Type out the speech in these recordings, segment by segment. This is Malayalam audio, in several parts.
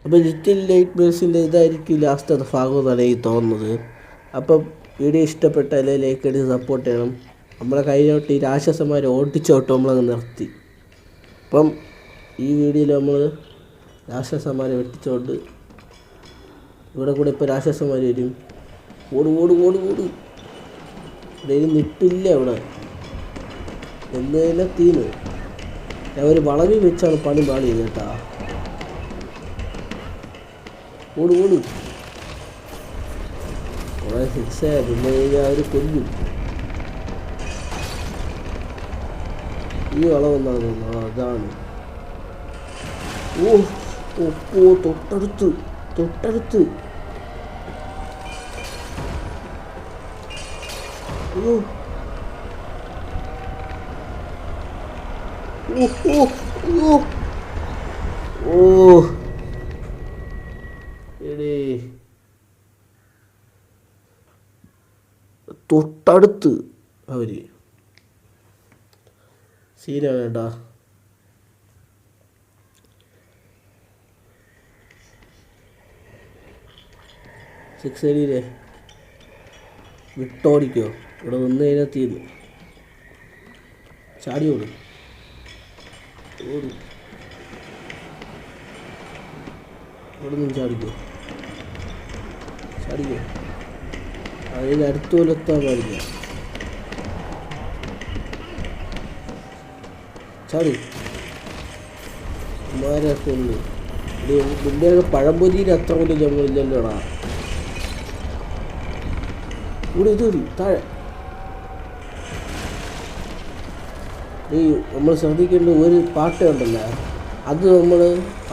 അപ്പോൾ ലിറ്റിൽ ലൈറ്റ് ബേഴ്സിൻ്റെ ഇതായിരിക്കും ലാസ്റ്റത്തെ ഭാഗം എന്നാണ് എനിക്ക് തോന്നുന്നത്. അപ്പം വീഡിയോ ഇഷ്ടപ്പെട്ടാൽ ലൈക്ക് അടിച്ച് സപ്പോർട്ട് ചെയ്യണം. നമ്മളെ കഴിഞ്ഞോട്ട് ഈ രാക്ഷസന്മാരെ ഓടിച്ചോട്ട് നമ്മളങ്ങ് നിർത്തി. അപ്പം ഈ വീഡിയോയിൽ നമ്മൾ രാക്ഷസന്മാരെ വെട്ടിച്ചോട്ട് ഇവിടെ കൂടെ ഇപ്പോൾ രാക്ഷസന്മാർ വരും. ഓട് ഓട് ഓട് ഓട്. ഇവിടെ നിപ്പില്ല അവിടെ എന്നതിനെ തീന്ന് ഞാൻ ഒരു വളവിൽ വെച്ചാണ് പണി പാടിയത് കേട്ടാ. ഓട് ഓട്. കുറേ ശിക്ഷ പിന്നെ അവർ കൊല്ലും. ഈ വളവെന്നാണ് അതാണ്. ഓ ഓ തൊട്ടടുത്ത് തൊട്ടടുത്ത്. അയ്യോ ഓ ഓ അയ്യോ ഓ എടേ തൊട്ടടുത്ത് അവർ സീനാണ് കേട്ടാ. സിക്സ് അടിയില്ലേ വിട്ടോടിക്കോ. ഇവിടെ നിന്ന് കഴിഞ്ഞാൽ തീർന്നു. ചാടി ഓടും ഓടും. ഇവിടെ നിന്ന് ചാടിക്കോ ചാടിക്കോ. അതിന് അടുത്ത് പോലെത്താൻ പാടില്ല. ചാടി മാരൊക്കെ ഉണ്ട്. നിൻ്റെയൊക്കെ പഴംപൊരിയിൽ അത്ര വലിയ ജമ്മലില്ലല്ലോടാ. ഇവിടെ ഇത് താഴെ. ഈ നമ്മൾ ശ്രദ്ധിക്കേണ്ട ഒരു പാട്ട് ഉണ്ടല്ലോ, അത് നമ്മൾ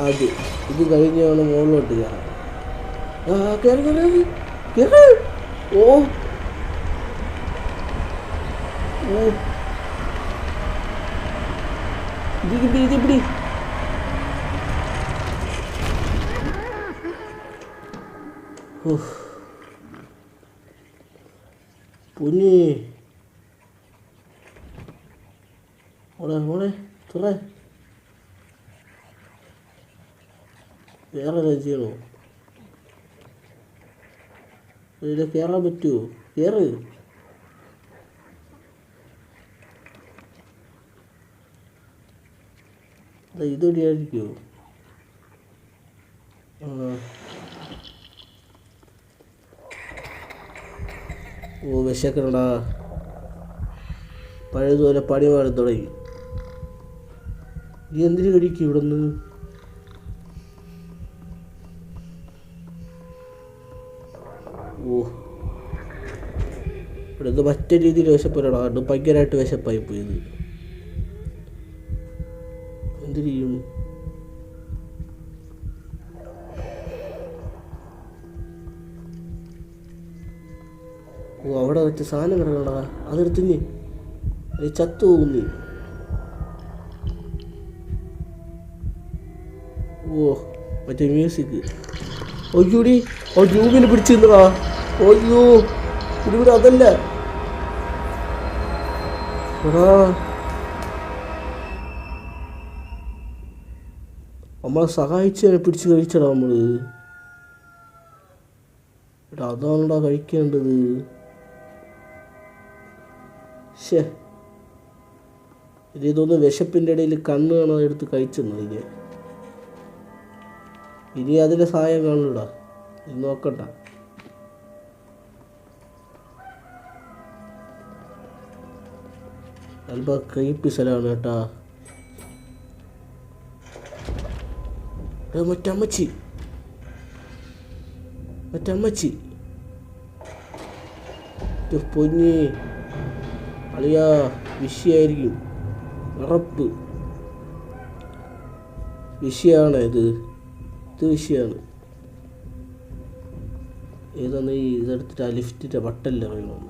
ആദ്യം ഇത് കഴിഞ്ഞ് വേണം മുകളിലോട്ട് കയറാം. കയറി കയറി കയറി. ഓ ഓ ഇതിപ്പിടി. പൊന്നി ഓടെ ഓടെ തുറ. വേറെ രാജ്യമാണോ? ഇതിൽ കയറാൻ പറ്റുമോ? കയറ്. ഇതൊടിയായിരിക്കുമോ? ഓ വിശക്കണടാ. പഴയതുപോലെ പണി പാടി തുടങ്ങി. നീ എന്തിനു കഴിക്കും ഇവിടെ നിന്ന്? ഓ ഇവിടെ നിന്ന് മറ്റേ രീതിയിൽ വിശപ്പല്ലടാ. അത് ഭയങ്കരമായിട്ട് വിശപ്പായി പോയത്. എന്ത് ചെയ്യും? ഓ അവിടെ മറ്റേ സാധനം കിടക്കണടാ. അതെടുത്തിഞ്ഞ് അത് ചത്തു പോകുന്നു. ഓ മറ്റേ മ്യൂസിക്. അയ്യോടി ആ ജൂബിൽ പിടിച്ചു നിന്നടാ. അയ്യോ ഇവിടെ അതല്ല എടാ. നമ്മളെ സഹായിച്ചതിനെ പിടിച്ച് കഴിച്ചടാ നമ്മൾ. എടാ അതാണടാ കഴിക്കേണ്ടത്. ശേ ഇതൊന്ന് വിശപ്പിൻ്റെ ഇടയിൽ കണ്ണ് കാണാതെ എടുത്ത് കഴിച്ചെന്നു. ഇനി അതിൻ്റെ സഹായം കാണൂടാ. ഇത് നോക്കണ്ട. അല്പം ക്രീപ്പി സ്ഥലമാണ് കേട്ടാ. മറ്റമ്മച്ചി പൊന്നി അളിയാ വിഷയായിരിക്കും. ഉറപ്പ് വിഷയമാണ് ഇത് വിഷയമാണ്. ഏതാന്ന് ഈ ഇതെടുത്തിട്ട് ആ ലിഫ്റ്റിൻ്റെ ബട്ടല്ല പറയുന്നത്.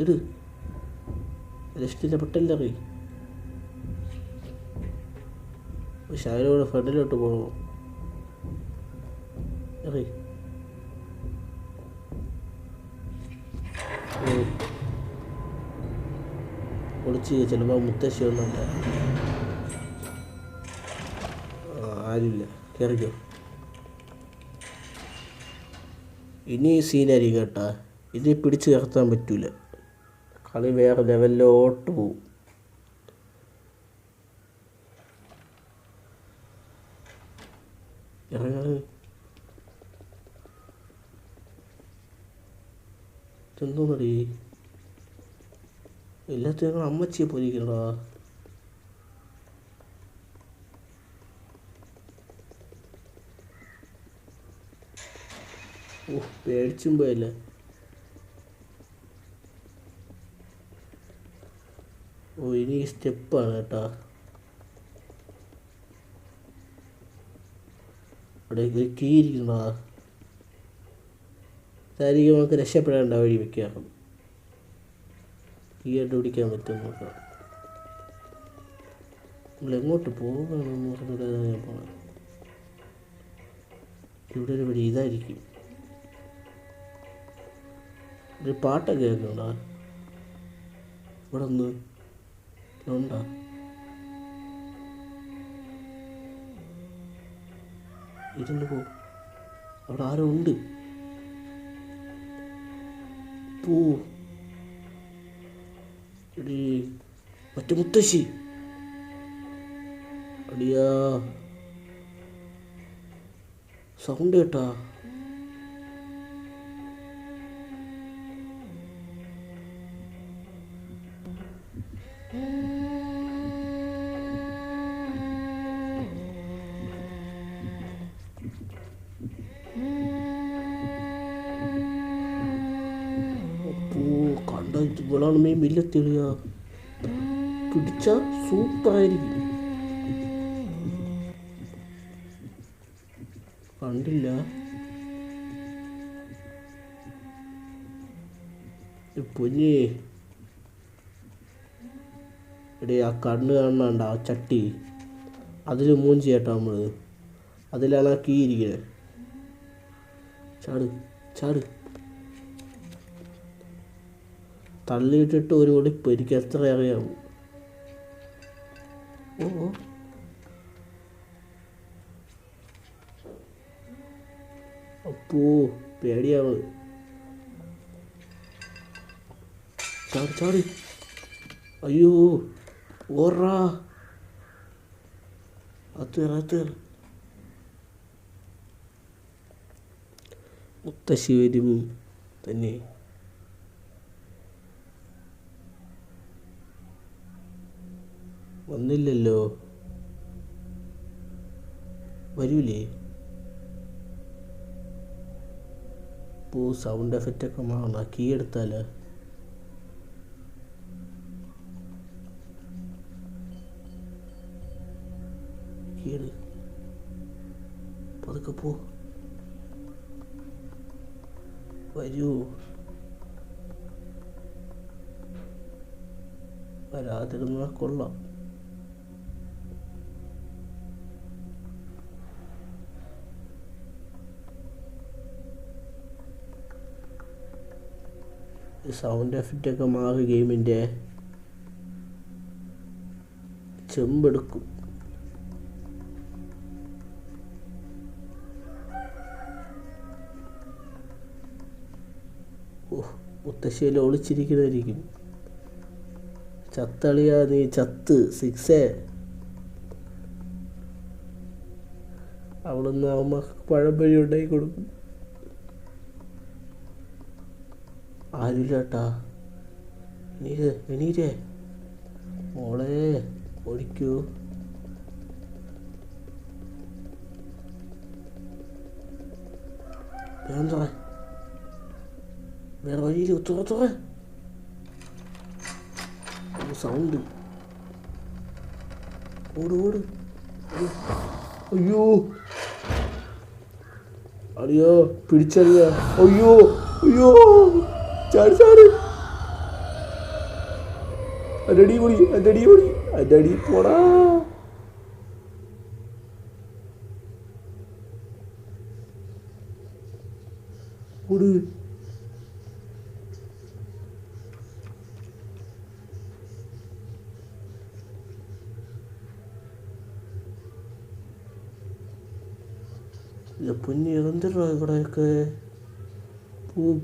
ഇട് ലിഫ്റ്റിൻ്റെ ബട്ടല്ല റീ. പക്ഷെ അതിലൂടെ ഫ്രണ്ടിലോട്ട് പോകണം. ഒളിച്ച് ചിലപ്പോൾ മുത്തശ്ശി ഒന്നുമില്ല. ആരുമില്ല, കയറിക്കോ. ഇനി സീനായിരിക്കും കേട്ടാ. ഇനി പിടിച്ച് നിർത്താൻ പറ്റൂല. കളി വേറെ ലെവലിലോട്ട് പോവും. ഇറങ്ങി എന്തോന്നടി എല്ലാത്തിനും ഞങ്ങൾ അമ്മച്ചിയെ പോയിരിക്കണടാ. പേടിച്ചും പോയല്ലേ. ഇനി സ്റ്റെപ്പാണ് കേട്ടാ. അവിടെ കീ ഇരിക്കണടാ. ഇതായിരിക്കും നമുക്ക് രക്ഷപ്പെടേണ്ട വഴി വെക്കാം. കീ കണ്ടുപിടിക്കാൻ പറ്റും നോക്കാം. നമ്മളെങ്ങോട്ട് പോകണമെന്ന് പറഞ്ഞിട്ട് ഞാൻ പോകണം. ഇവിടെ ഒരു വഴി ഇതായിരിക്കും. ഒരു പാട്ടൊക്കെ കേൾക്കണ്ടാ. ഇവിടെ ഒന്ന് ഉണ്ടാ. ഇരുന്ന് പോ. അവിടെ ആരോ ഉണ്ട്. പോ. എടീ മറ്റേ മുത്തശ്ശി. അടിയാ സൗണ്ട് കേട്ടാ. കണ്ട ഇവളാണ് മെയിൻ വലിയ തെളിയ. പിടിച്ച സൂപ്പറായിരിക്കും. കണ്ടില്ല. പൊന്നേ എടേ ആ കണ്ണ് കാണണ്ട ആ ചട്ടി. അതിൽ മൂഞ്ചി കേട്ടോ നമ്മൾ. അതിലാണ് ആ കീ ഇരിക്കുന്നത്. ചാട് ചാട്. തള്ളിയിട്ടിട്ട് ഒരു ഒളിപ്പ്. എനിക്ക് എത്ര അറിയാമോ. ഓ അപ്പോ പേടിയാവ്. ചാടി ചാടി. അയ്യോ ഓറാ. അത് മുത്തശ്ശി വരും തന്നെ. വന്നില്ലല്ലോ. വരൂലേ. സൗണ്ട് എഫക്റ്റൊക്കെ മാറണം. കീ എടുത്താലോ. കീട് പതുക്കെ പോ. വരൂ. വരാതിരുന്നാൽ കൊള്ളാം. സൗണ്ട് എഫക്റ്റൊക്കെ മാറി ഗെയിമിൻ്റെ. ചെമ്പെടുക്കും. മുത്തശ്ശിയിൽ ഒളിച്ചിരിക്കുന്നതായിരിക്കും. ചത്തളിയാ നീ ചത്ത്. 6 അവിടുന്ന് അമ്മ പഴംപൊരി ഉണ്ടാക്കി കൊടുക്കും. ആരുമില്ല കേട്ടാ. എണീരേ മോളെ. ഓടിക്കൂ. വേറെ വേറെ വഴിയിൽ തുറ സൗണ്ട്. ഓട്. അയ്യോ അറിയോ പിടിച്ചറിയ. അയ്യോ ചാടി. അതടി പോടാ. ഓട്. ഇത് പൊന്നി എന്തിനാ ഇവിടെയൊക്കെ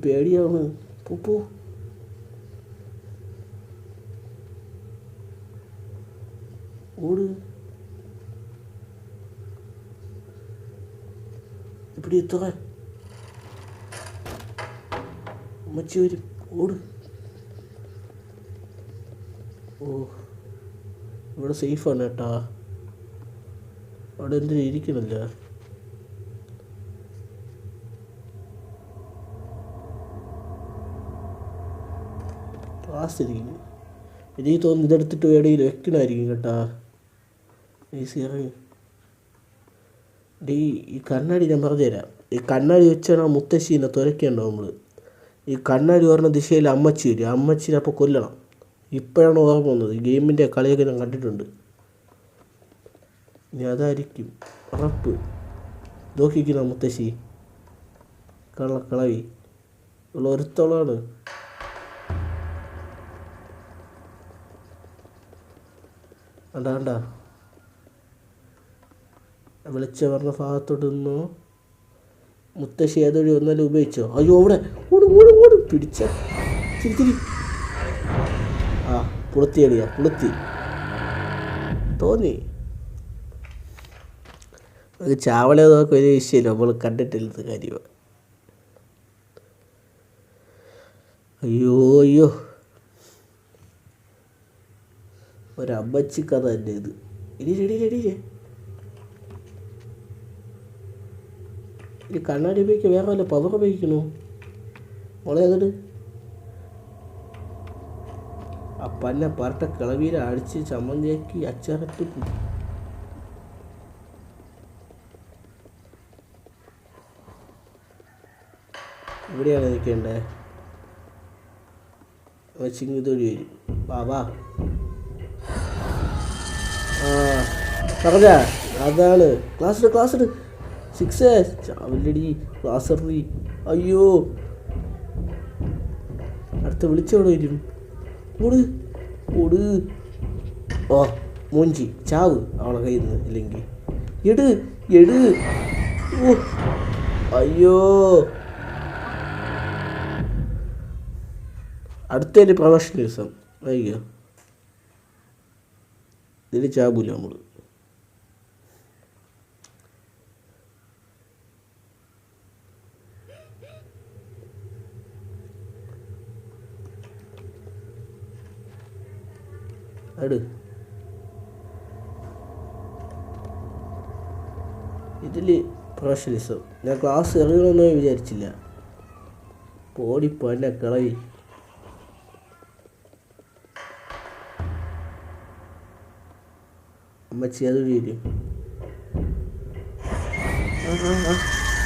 പേടിയാണ്. പോ ഓട്. இப்படி എത്തുക അമ്മച്ചി വരും. ഓട്. ഓ ഇവിടെ സേഫാണ് കേട്ടാ. അവിടെ എന്തിനും ഇരിക്കണില്ല. ക്ലാസ് ഇരിക്കുന്നു. എനിക്ക് തോന്നുന്നു ഇതെടുത്തിട്ട് എവിടെയെങ്കിലും വെക്കണമായിരിക്കും കേട്ടാ. ഈസി ഇറങ്ങി. ഈ കണ്ണാടി ഞാൻ പറഞ്ഞുതരാം. ഈ കണ്ണാടി വെച്ചാണ് മുത്തശ്ശീനെ തുരക്കേണ്ടത് നമ്മൾ. ഈ കണ്ണാടി പറഞ്ഞ ദിശയിൽ അമ്മച്ചി വരും. അമ്മച്ചീനെ അപ്പോൾ കൊല്ലണം. ഇപ്പോഴാണ് ഓർമ്മ വന്നത്. ഈ ഗെയിമിൻ്റെ കളിയൊക്കെ ഞാൻ കണ്ടിട്ടുണ്ട്. ഇനി അതായിരിക്കും ഉറപ്പ്. നോക്കിക്കുന്ന മുത്തശ്ശി കളവി ഉള്ള ഒരുത്തോളാണ്. കണ്ടാ വിളിച്ച പറഞ്ഞ ഭാഗത്തോട്ട് നിന്നോ. മുത്തശ്ശി ഏതൊഴി വന്നാലും ഉപയോഗിച്ചോ. അയ്യോ അവിടെ ഓട് പിടിച്ച തിരി. ആ പുളുത്തിയടിയാ പുളുത്തി തോന്നി. അത് ചാവള നോക്കി ഒരു വിഷയമില്ല. നമ്മൾ കണ്ടിട്ടില്ലാത്ത കാര്യമാണ്. അയ്യോ ഒരമ്മച്ചി കഥ തന്നെ ഇത്. ഇനി കണ്ണാടി ഉപയോഗിക്കുക. വേറെ വല്ല പവർ ഉപയോഗിക്കണോ മോളെ? അതിട്ട് അപ്പന്നെ പറട്ട കിളവീരെ അടിച്ച് ചമ്മന്തിയാക്കി അച്ചാറിട്ട് ഇവിടെയാണ് നിൽക്കേണ്ടേ. ചിങ്ങിതൊഴി വരും. വാ പറഞ്ഞ അതാണ് ക്ലാസ് 6 ചാവില്ലടി ക്ലാസ്. അയ്യോ അടുത്ത വിളിച്ചോടെ വരും. ഓട് ഓ മൂഞ്ചി ചാവ് അവളെ കയ്യിൽ നിന്ന്. ഇല്ലെങ്കിൽ എട് ഓ അയ്യോ. അടുത്തൊരു പ്രൊഫഷണലിസം അയ്യോ. ഇതിൽ ചാവൂല നമ്മൾ. ഇതിൽ പ്രൊഫഷണലിസം. ഞാൻ ക്ലാസ് എറിയണമെന്ന് വിചാരിച്ചില്ല. പോടിപ്പോ എന്നെ കളവി. അമ്മച്ചി അത് വരും.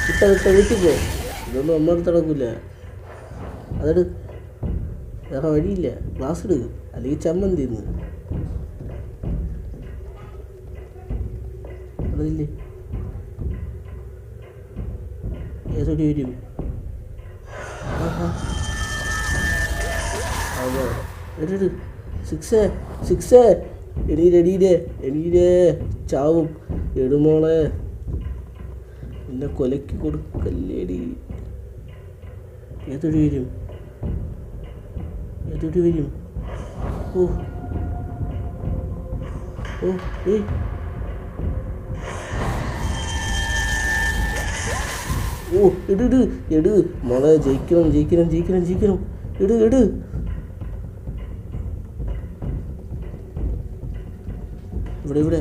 വിട്ട വീട്ടിൽ പോ. ഇതൊന്നും അമ്മടുത്ത് നടക്കില്ല. അതെടു. വേറെ വഴിയില്ല. ക്ലാസ് എടുക്ക്. അല്ലെങ്കിൽ ചമ്മന്തി ഇന്ന് അതില്ലേ. ഏതൊരു വരും. അതെ 6 എണീരേ ചാവും. എടുമോളെ എന്നെ കൊലക്ക് കൊടുക്കല്ലേടി. ഏതൊരു വരും. ഓ ഏയ് ഓ എട് മോളെ. ജയിക്കണം. എട് ഇവിടെ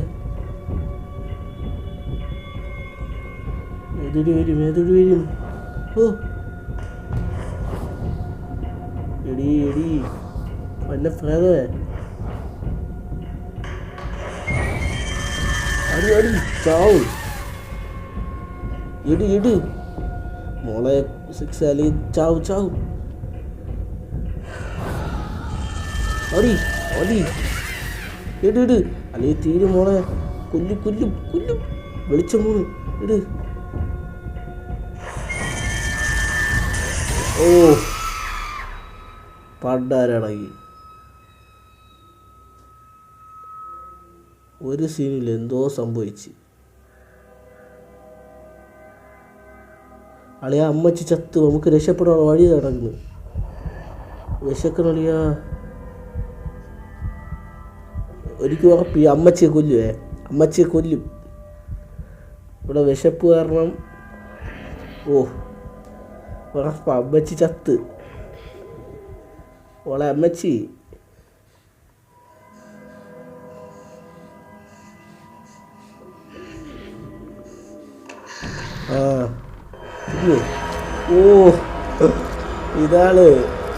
ഏതൊരു വരും. ഓ എടി എന്നെ ഫ്രേ അടി ചാവും. എട് മോളെ 6 അലി ചാവും. അടി എട് അല്ലെ തീരും മോളെ. കൊല്ലും വെളിച്ചം മൂന്ന്. എട് ഓ പണ്ടാരടങ്ങി. ഒരു സീനിൽ എന്തോ സംഭവിച്ച്. അളിയ അമ്മച്ചി ചത്തു, നമുക്ക് രക്ഷപ്പെടാനുള്ള വഴി നടക്കുന്നു. വിശക്കണളിയ, ഒരിക്കലും ഉറപ്പ് ഈ അമ്മച്ചിയെ കൊല്ലുവേ, അമ്മച്ചിയെ കൊല്ലും. ഇവിടെ വിശപ്പ് കാരണം ഉറപ്പ അമ്മച്ചി ചത്ത്. ഓളെ അമ്മച്ചി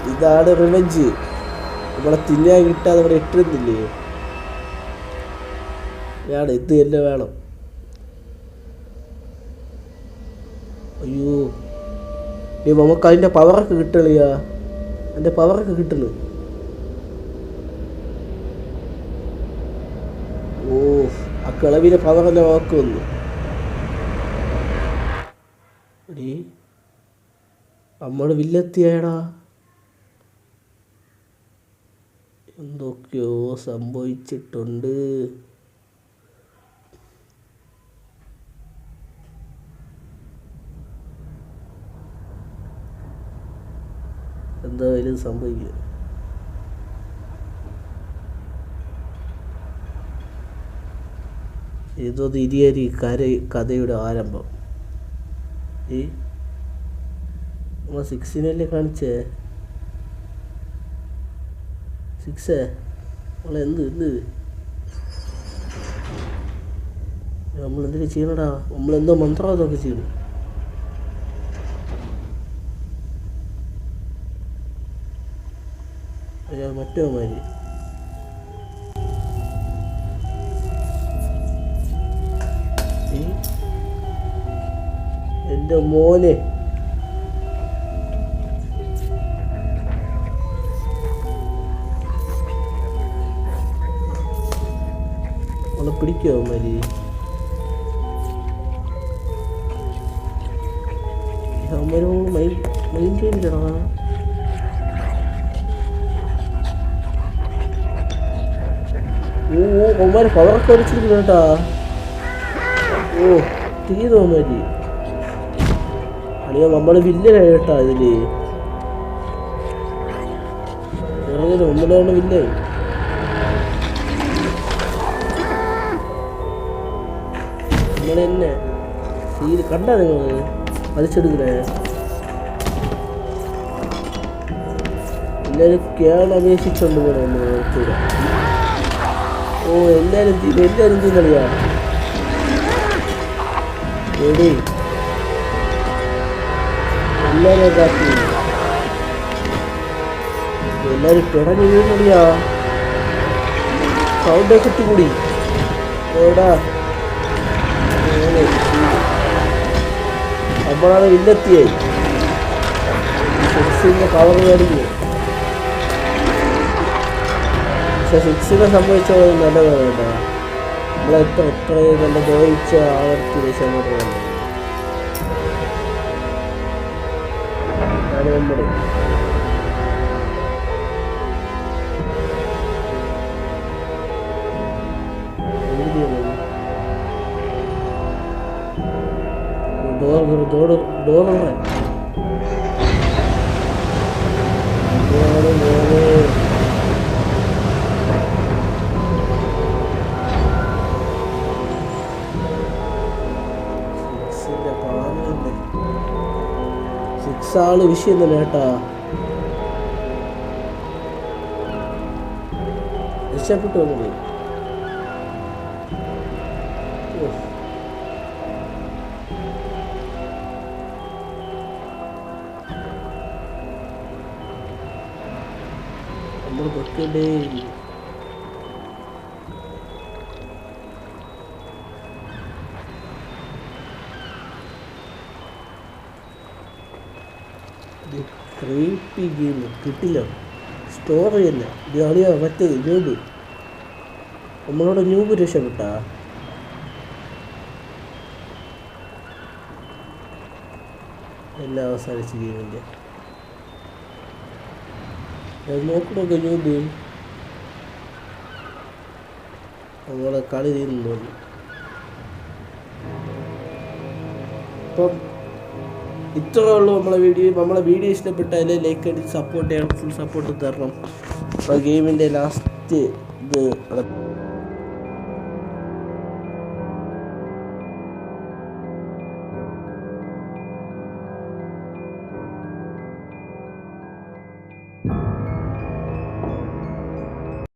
ഇതാണ് റിവെഞ്ച്. നമ്മളെ തിന്നാൻ കിട്ടാതെ ഇവിടെ ഇട്ടിരുന്നില്ലേ, വേണം ഇത് തന്നെ വേണം. അയ്യോ നമുക്ക് അതിൻ്റെ പവറൊക്കെ കിട്ടണിയാ, അതിൻ്റെ പവറൊക്കെ കിട്ടണ്. ആ കിളവിൻ്റെ പവറെല്ലാം നോക്കുന്നു. നമ്മൾ വില്ലെത്തിയാടാ, എന്തൊക്കെയോ സംഭവിച്ചിട്ടുണ്ട്. എന്തായാലും സംഭവിക്കുക. ഇതൊന്ന് ഇരിയരി കഥയുടെ ആരംഭം. നമ്മൾ 6-നല്ലേ കാണിച്ചേ, 6 നമ്മളെന്ത് നമ്മളെന്തിനു ചെയ്യണടാ, നമ്മളെന്തോ മന്ത്രം അതൊക്കെ ചെയ്യണം. മറ്റോ മാതിരി എൻ്റെ മോനെ അവളെ പിടിക്കോ മാതിരി. അവന്മാരോട് മൈൻഡ് ചെയ്തില്ലടാ. ഒമാര് പവറൊക്കെ അടിച്ചിരിക്കുന്നു കേട്ടാ. തീരോമാരി അളിയ നമ്മള് വില്ലനായി കേട്ടാ. ഇതില് നമ്മളാണ് വില്ലൻ. നമ്മളെന്നെ കണ്ടാ നിങ്ങള് വലിച്ചെടുക്കണേ. എല്ലാരും കേരളം അപേക്ഷിച്ചുണ്ട് പോലെ നോക്കുക. എല്ലാരും തിന്നളിയാ. എല്ലാരും കാട്ടി എല്ലാരും കിടഞ്ഞു വീണളിയാ. സൗണ്ടൊക്കെ ഇട്ടുകൂടി ഓടാ. നമ്മളാണ് വില്ലെത്തിയായി. 6-ന്റെ പവർ കഴിഞ്ഞു. പക്ഷെ 6-നെ സംഭവിച്ചത് നല്ലതാണ് കേട്ടോ. നമ്മളെത്രയും നല്ല ദ്രോഹിച്ച ആവർത്തി രക്ഷപ്പെടുന്നത് നമ്മൾ. ആള് വിഷയം തന്നെ കേട്ടാ. രക്ഷപ്പെട്ടു വന്നത്. നമ്മൾ വെക്കണ്ടേ. ക്രീപ്പി ഗെയിം കിട്ടില്ല. സ്റ്റോറി തന്നെ ഇതാളിയാ. മറ്റേത് ന്യൂബ്, നമ്മളോട് ന്യൂബ് രക്ഷപ്പെട്ടാ. എല്ലാം അവസാനിച്ച് ഗെയിമിൻ്റെ നോക്കണൊക്കെ ന്യൂബ് നമ്മളെ കളി തീരുന്നു. ഇപ്പം ഇത്രയേ ഉള്ളൂ നമ്മളെ വീഡിയോ ഇഷ്ടപ്പെട്ടാൽ ലൈക്ക് അടിച്ച് സപ്പോർട്ട് ചെയ്യണം, ഫുൾ സപ്പോർട്ട് തരണം. അപ്പോൾ ഗെയിമിൻ്റെ ലാസ്റ്റ് ഇത്